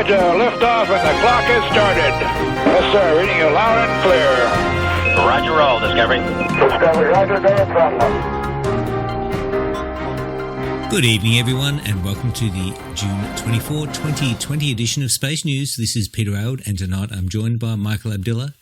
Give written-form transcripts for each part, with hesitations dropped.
Roger, liftoff and the clock has started. Yes, sir, reading you loud and clear. Roger, roll, Discovery. Discovery, Roger, go from. Good evening, everyone, and welcome to the June 24, 2020 edition of Space News. This is Peter Auld, and tonight I'm joined by Michael Abdullah,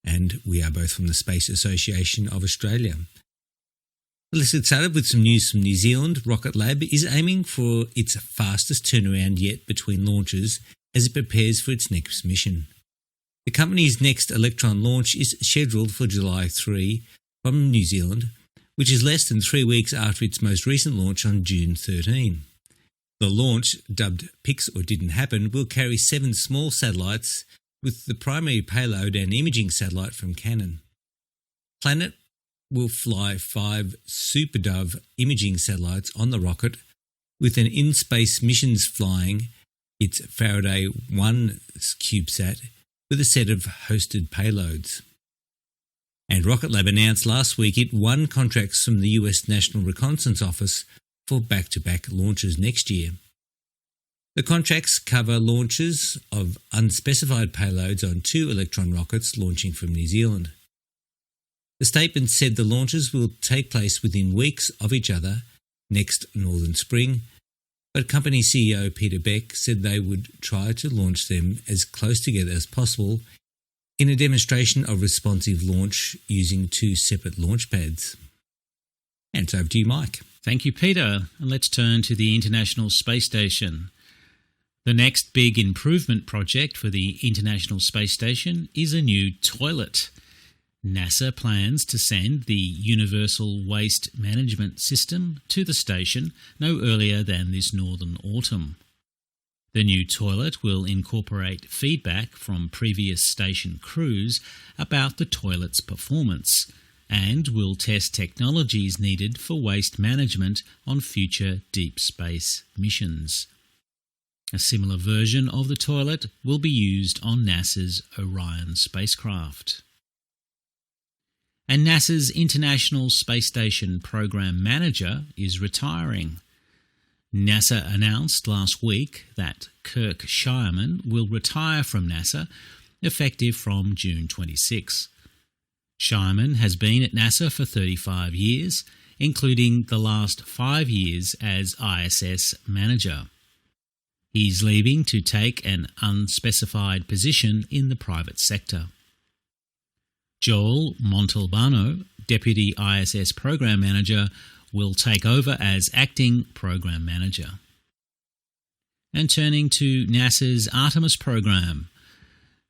and we are both from the Space Association of Australia. Let's get started with some news from New Zealand. Rocket Lab is aiming for its fastest turnaround yet between launches as it prepares for its next mission. The company's next Electron launch is scheduled for July 3 from New Zealand, which is less than 3 weeks after its most recent launch on June 13. The launch, dubbed PIX or Didn't Happen, will carry 7 small satellites with the primary payload and imaging satellite from Canon. Planet will fly 5 SuperDove imaging satellites on the rocket, with an in-space missions flying its Faraday 1 CubeSat with a set of hosted payloads. And Rocket Lab announced last week it won contracts from the US National Reconnaissance Office for back-to-back launches next year. The contracts cover launches of unspecified payloads on 2 Electron rockets launching from New Zealand. The statement said the launches will take place within weeks of each other next northern spring, but company CEO Peter Beck said they would try to launch them as close together as possible in a demonstration of responsive launch using 2 separate launch pads. And it's over to you, Mike. Thank you, Peter. And let's turn to the International Space Station. The next big improvement project for the International Space Station is a new toilet. NASA plans to send the Universal Waste Management System to the station no earlier than this northern autumn. The new toilet will incorporate feedback from previous station crews about the toilet's performance and will test technologies needed for waste management on future deep space missions. A similar version of the toilet will be used on NASA's Orion spacecraft. And NASA's International Space Station Program Manager is retiring. NASA announced last week that Kirk Shireman will retire from NASA, effective from June 26. Shireman has been at NASA for 35 years, including the last 5 years as ISS manager. He's leaving to take an unspecified position in the private sector. Joel Montalbano, Deputy ISS Program Manager, will take over as Acting Program Manager. And turning to NASA's Artemis program.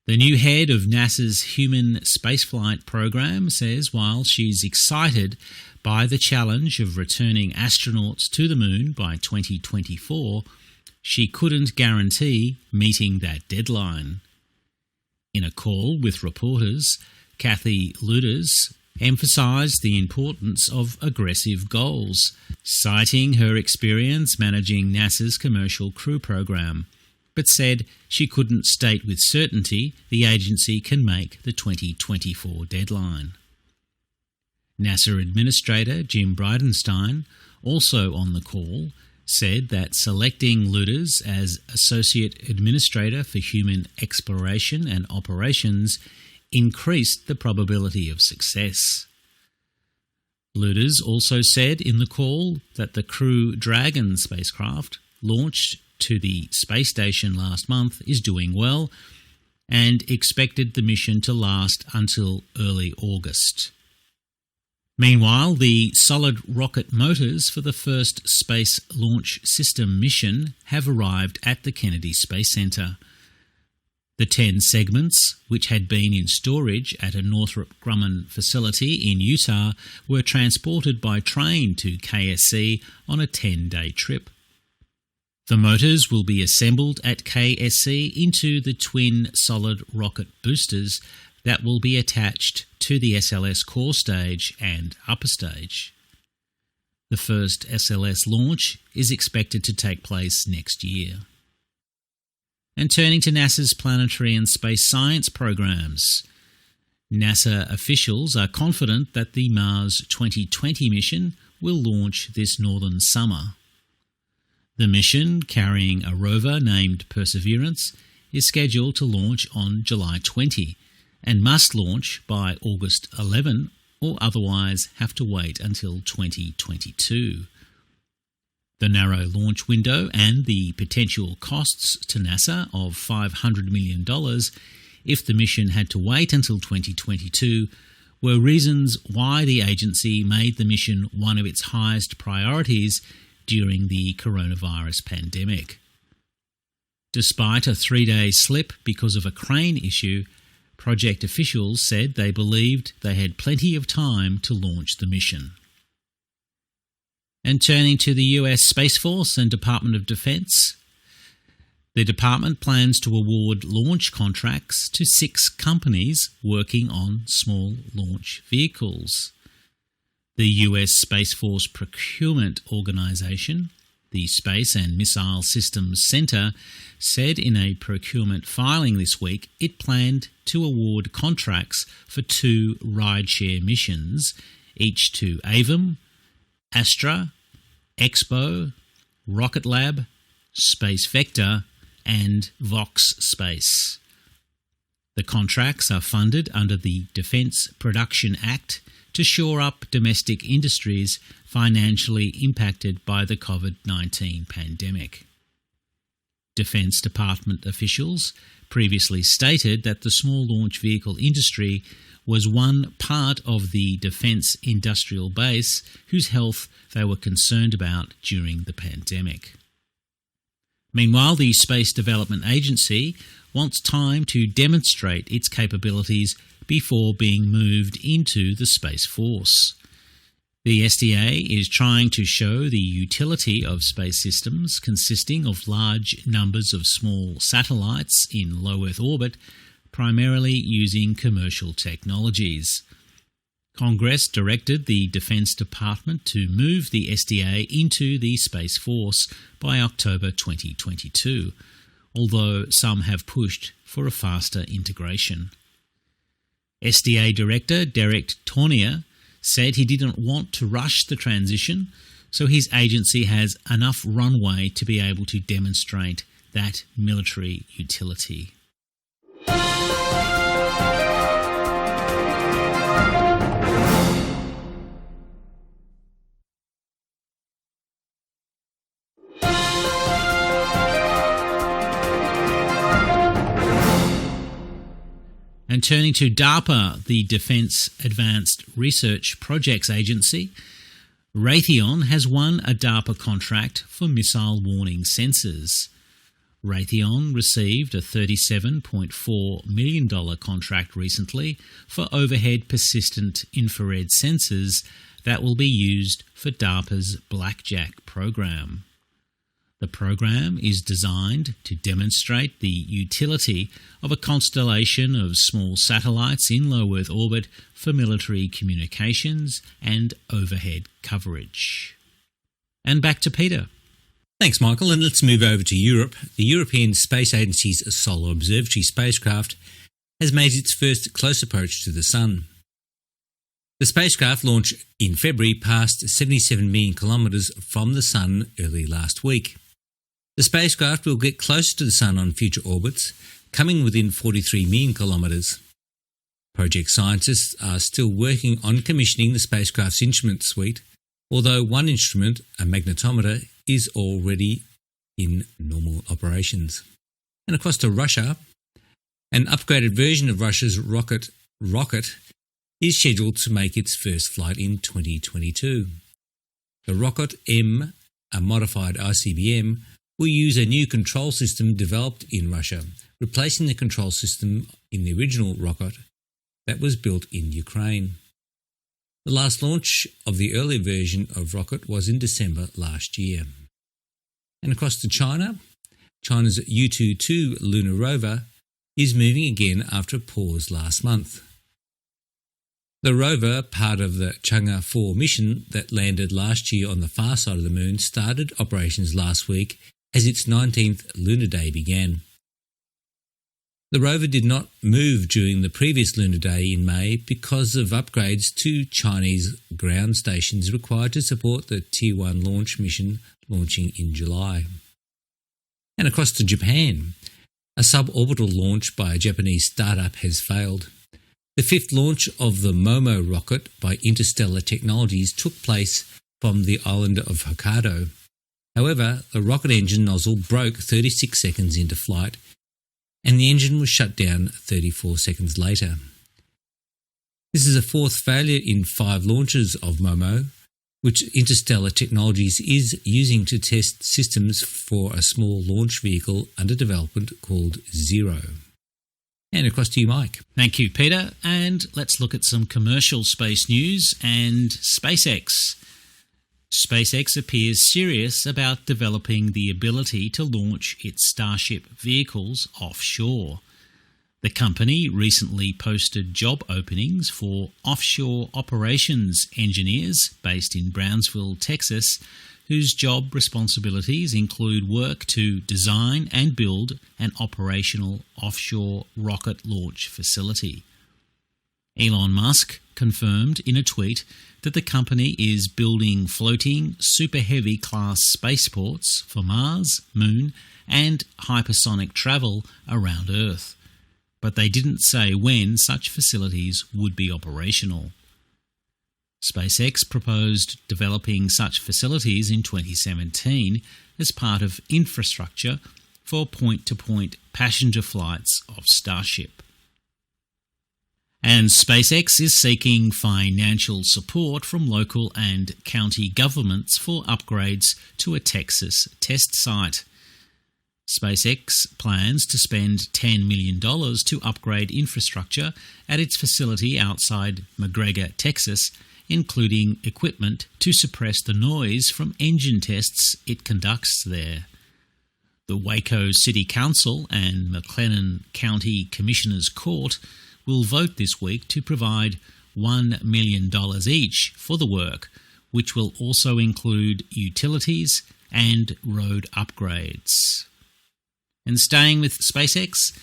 The new head of NASA's Human Spaceflight program says while she's excited by the challenge of returning astronauts to the Moon by 2024, she couldn't guarantee meeting that deadline. In a call with reporters, Kathy Lueders emphasised the importance of aggressive goals, citing her experience managing NASA's Commercial Crew program, but said she couldn't state with certainty the agency can make the 2024 deadline. NASA Administrator Jim Bridenstine, also on the call, said that selecting Lueders as Associate Administrator for Human Exploration and Operations increased the probability of success. Lueders also said in the call that the Crew Dragon spacecraft, launched to the space station last month, is doing well and expected the mission to last until early August. Meanwhile, the solid rocket motors for the first Space Launch System mission have arrived at the Kennedy Space Center. The 10 segments, which had been in storage at a Northrop Grumman facility in Utah, were transported by train to KSC on a 10-day trip. The motors will be assembled at KSC into the twin solid rocket boosters that will be attached to the SLS core stage and upper stage. The first SLS launch is expected to take place next year. And turning to NASA's planetary and space science programs. NASA officials are confident that the Mars 2020 mission will launch this northern summer. The mission, carrying a rover named Perseverance, is scheduled to launch on July 20 and must launch by August 11 or otherwise have to wait until 2022. The narrow launch window and the potential costs to NASA of $500 million if the mission had to wait until 2022 were reasons why the agency made the mission one of its highest priorities during the coronavirus pandemic. Despite a 3-day slip because of a crane issue, project officials said they believed they had plenty of time to launch the mission. And turning to the US Space Force and Department of Defense, the department plans to award launch contracts to 6 companies working on small launch vehicles. The US Space Force Procurement Organization, the Space and Missile Systems Center, said in a procurement filing this week it planned to award contracts for 2 rideshare missions, each to Avum, Astra, Expo, Rocket Lab, Space Vector, and Vox Space. The contracts are funded under the Defence Production Act to shore up domestic industries financially impacted by the COVID-19 pandemic. Defence Department officials previously stated that the small launch vehicle industry was one part of the defence industrial base whose health they were concerned about during the pandemic. Meanwhile, the Space Development Agency wants time to demonstrate its capabilities before being moved into the Space Force. The SDA is trying to show the utility of space systems consisting of large numbers of small satellites in low Earth orbit, primarily using commercial technologies. Congress directed the Defense Department to move the SDA into the Space Force by October 2022, although some have pushed for a faster integration. SDA Director Derek Tournier said he didn't want to rush the transition, so his agency has enough runway to be able to demonstrate that military utility. And turning to Darpa, the Defence Advanced Research Projects Agency, Raytheon has won a Darpa contract for missile warning sensors. Raytheon received a $37.4 million contract recently for overhead persistent infrared sensors that will be used for DARPA's Blackjack program. The program is designed to demonstrate the utility of a constellation of small satellites in low Earth orbit for military communications and overhead coverage. And back to Peter. Thanks, Michael, and let's move over to Europe. The European Space Agency's Solar Observatory spacecraft has made its first close approach to the Sun. The spacecraft launched in February passed 77 million kilometres from the Sun early last week. The spacecraft will get closer to the Sun on future orbits, coming within 43 million kilometres. Project scientists are still working on commissioning the spacecraft's instrument suite, although one instrument, a magnetometer, is already in normal operations. And across to Russia, an upgraded version of Russia's rocket is scheduled to make its first flight in 2022. The Rocket M, a modified ICBM, will use a new control system developed in Russia, replacing the control system in the original rocket that was built in Ukraine. The last launch of the earlier version of rocket was in December last year. And across to China, China's Yutu-2 lunar rover is moving again after a pause last month. The rover, part of the Chang'e 4 mission that landed last year on the far side of the moon, started operations last week as its 19th lunar day began. The rover did not move during the previous lunar day in May because of upgrades to Chinese ground stations required to support the Tier 1 launch mission launching in July. And across to Japan, A suborbital launch by a Japanese startup has failed. The fifth launch of the Momo rocket by Interstellar Technologies took place from the island of Hokkaido. However, the rocket engine nozzle broke 36 seconds into flight, and the engine was shut down 34 seconds later. This is a fourth failure in 5 launches of Momo, which Interstellar Technologies is using to test systems for a small launch vehicle under development called Zero. And across to you, Mike. Thank you, Peter. And let's look at some commercial space news and SpaceX. SpaceX appears serious about developing the ability to launch its Starship vehicles offshore. The company recently posted job openings for offshore operations engineers based in Brownsville, Texas, whose job responsibilities include work to design and build an operational offshore rocket launch facility. Elon Musk confirmed in a tweet that the company is building floating super heavy class spaceports for Mars, Moon, and hypersonic travel around Earth. But they didn't say when such facilities would be operational. SpaceX proposed developing such facilities in 2017 as part of infrastructure for point-to-point passenger flights of Starship. And SpaceX is seeking financial support from local and county governments for upgrades to a Texas test site. SpaceX plans to spend $10 million to upgrade infrastructure at its facility outside McGregor, Texas, including equipment to suppress the noise from engine tests it conducts there. The Waco City Council and McLennan County Commissioners Court will vote this week to provide $1 million each for the work, which will also include utilities and road upgrades. And staying with SpaceX,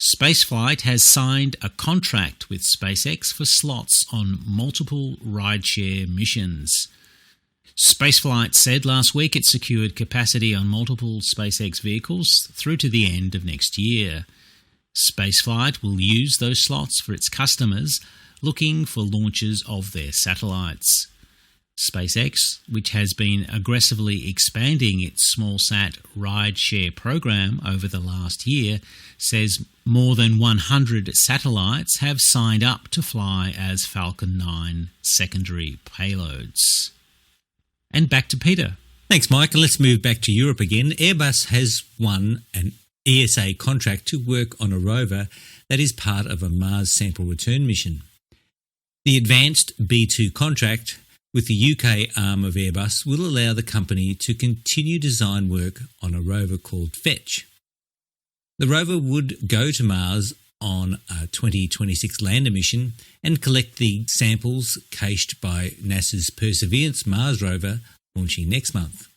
Spaceflight has signed a contract with SpaceX for slots on multiple rideshare missions. Spaceflight said last week it secured capacity on multiple SpaceX vehicles through to the end of next year. Spaceflight will use those slots for its customers looking for launches of their satellites. SpaceX, which has been aggressively expanding its smallsat rideshare program over the last year, says more than 100 satellites have signed up to fly as Falcon 9 secondary payloads. And back to Peter. Thanks, Mike. And let's move back to Europe again. Airbus has won an ESA contract to work on a rover that is part of a Mars sample return mission. The advanced B2 contract with the UK arm of Airbus will allow the company to continue design work on a rover called Fetch. The rover would go to Mars on a 2026 lander mission and collect the samples cached by NASA's Perseverance Mars rover launching next month.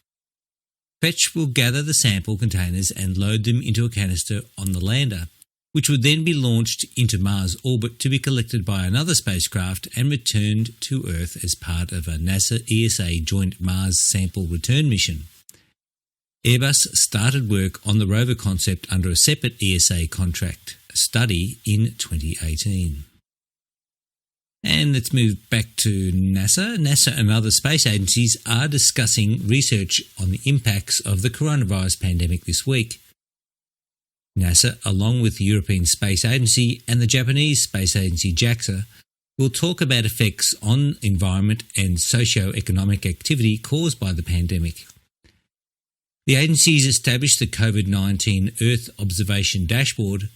Fetch will gather the sample containers and load them into a canister on the lander, which would then be launched into Mars orbit to be collected by another spacecraft and returned to Earth as part of a NASA-ESA joint Mars sample return mission. Airbus started work on the rover concept under a separate ESA contract study in 2018. And let's move back to NASA. NASA and other space agencies are discussing research on the impacts of the coronavirus pandemic this week. NASA, along with the European Space Agency and the Japanese Space Agency JAXA, will talk about effects on environment and socio-economic activity caused by the pandemic. The agencies established the COVID-19 Earth Observation Dashboard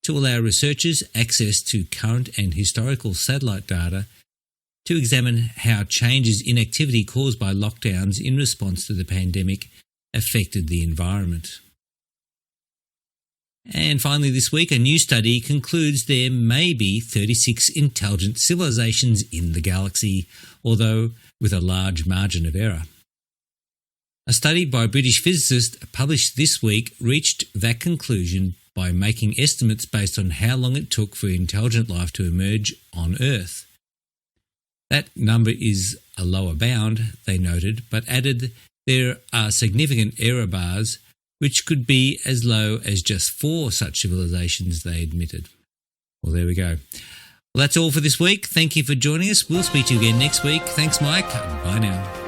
to allow researchers access to current and historical satellite data to examine how changes in activity caused by lockdowns in response to the pandemic affected the environment. And finally this week, a new study concludes there may be 36 intelligent civilizations in the galaxy, although with a large margin of error. A study by British physicists published this week reached that conclusion by making estimates based on how long it took for intelligent life to emerge on Earth. That number is a lower bound, they noted, but added there are significant error bars which could be as low as just 4 such civilizations, they admitted. Well, there we go. Well, that's all for this week. Thank you for joining us. We'll speak to you again next week. Thanks, Mike. Bye now.